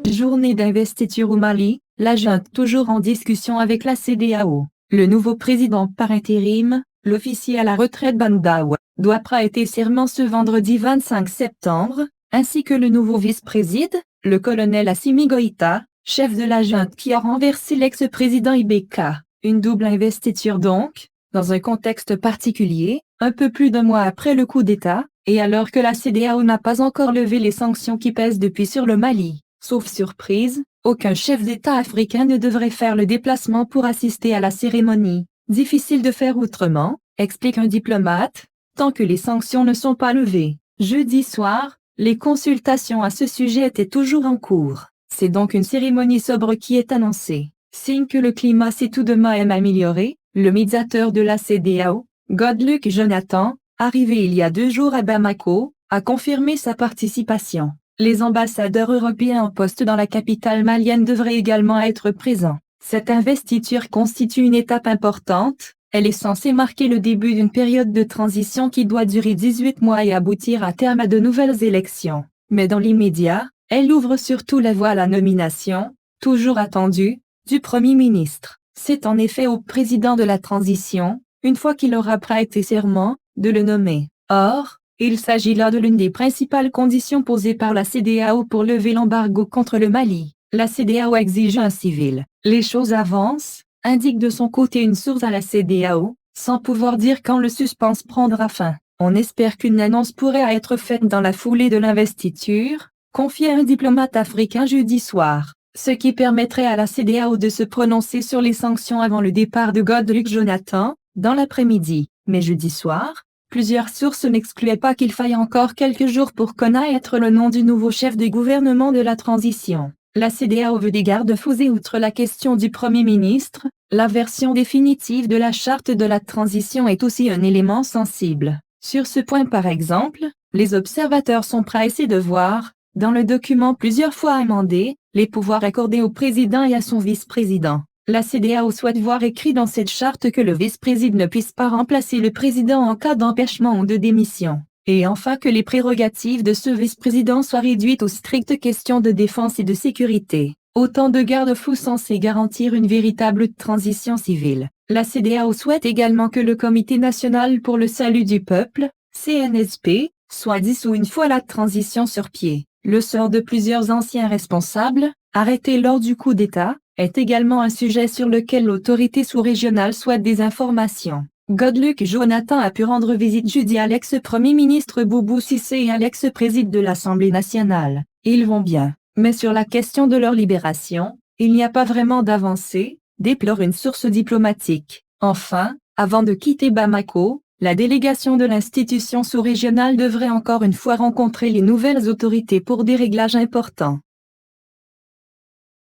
Journée d'investiture au Mali, la junte toujours en discussion avec la CEDEAO. Le nouveau président par intérim, l'officier à la retraite Bandaoua, doit prêter serment ce vendredi 25 septembre, ainsi que le nouveau vice-président, le colonel Assimi Goïta, chef de la junte qui a renversé l'ex-président Ibeka. Une double investiture donc, dans un contexte particulier, un peu plus d'un mois après le coup d'État, et alors que la CEDEAO n'a pas encore levé les sanctions qui pèsent depuis sur le Mali. Sauf surprise, aucun chef d'État africain ne devrait faire le déplacement pour assister à la cérémonie. Difficile de faire autrement, explique un diplomate, tant que les sanctions ne sont pas levées. Jeudi soir, les consultations à ce sujet étaient toujours en cours. C'est donc une cérémonie sobre qui est annoncée. Signe que le climat s'est tout de même amélioré, le médiateur de la CEDEAO, Goodluck Jonathan, arrivé il y a 2 jours à Bamako, a confirmé sa participation. Les ambassadeurs européens en poste dans la capitale malienne devraient également être présents. Cette investiture constitue une étape importante, elle est censée marquer le début d'une période de transition qui doit durer 18 mois et aboutir à terme à de nouvelles élections. Mais dans l'immédiat, elle ouvre surtout la voie à la nomination, toujours attendue, du Premier ministre. C'est en effet au président de la transition, une fois qu'il aura prêté serment, de le nommer. Or, il s'agit là de l'une des principales conditions posées par la CEDEAO pour lever l'embargo contre le Mali. La CEDEAO exige un civil. Les choses avancent, indique de son côté une source à la CEDEAO, sans pouvoir dire quand le suspense prendra fin. On espère qu'une annonce pourrait être faite dans la foulée de l'investiture, confiait un diplomate africain jeudi soir, ce qui permettrait à la CEDEAO de se prononcer sur les sanctions avant le départ de Goodluck Jonathan, dans l'après-midi. Mais jeudi soir, plusieurs sources n'excluaient pas qu'il faille encore quelques jours pour connaître le nom du nouveau chef de gouvernement de la transition. La CEDEAO veut des garde-fous et outre la question du Premier ministre, la version définitive de la charte de la transition est aussi un élément sensible. Sur ce point par exemple, les observateurs sont pressés de voir, dans le document plusieurs fois amendé, les pouvoirs accordés au président et à son vice-président. La CEDEAO souhaite voir écrit dans cette charte que le vice-président ne puisse pas remplacer le président en cas d'empêchement ou de démission. Et enfin que les prérogatives de ce vice-président soient réduites aux strictes questions de défense et de sécurité. Autant de garde-fous censés garantir une véritable transition civile. La CEDEAO souhaite également que le Comité national pour le salut du peuple, CNSP, soit dissous une fois la transition sur pied. Le sort de plusieurs anciens responsables, arrêtés lors du coup d'État, est également un sujet sur lequel l'autorité sous-régionale souhaite des informations. Goodluck Jonathan a pu rendre visite jeudi à l'ex-premier ministre Boubou Cissé et à l'ex-président de l'Assemblée nationale. Ils vont bien, mais sur la question de leur libération, il n'y a pas vraiment d'avancée, déplore une source diplomatique. Enfin, avant de quitter Bamako, la délégation de l'institution sous-régionale devrait encore une fois rencontrer les nouvelles autorités pour des réglages importants.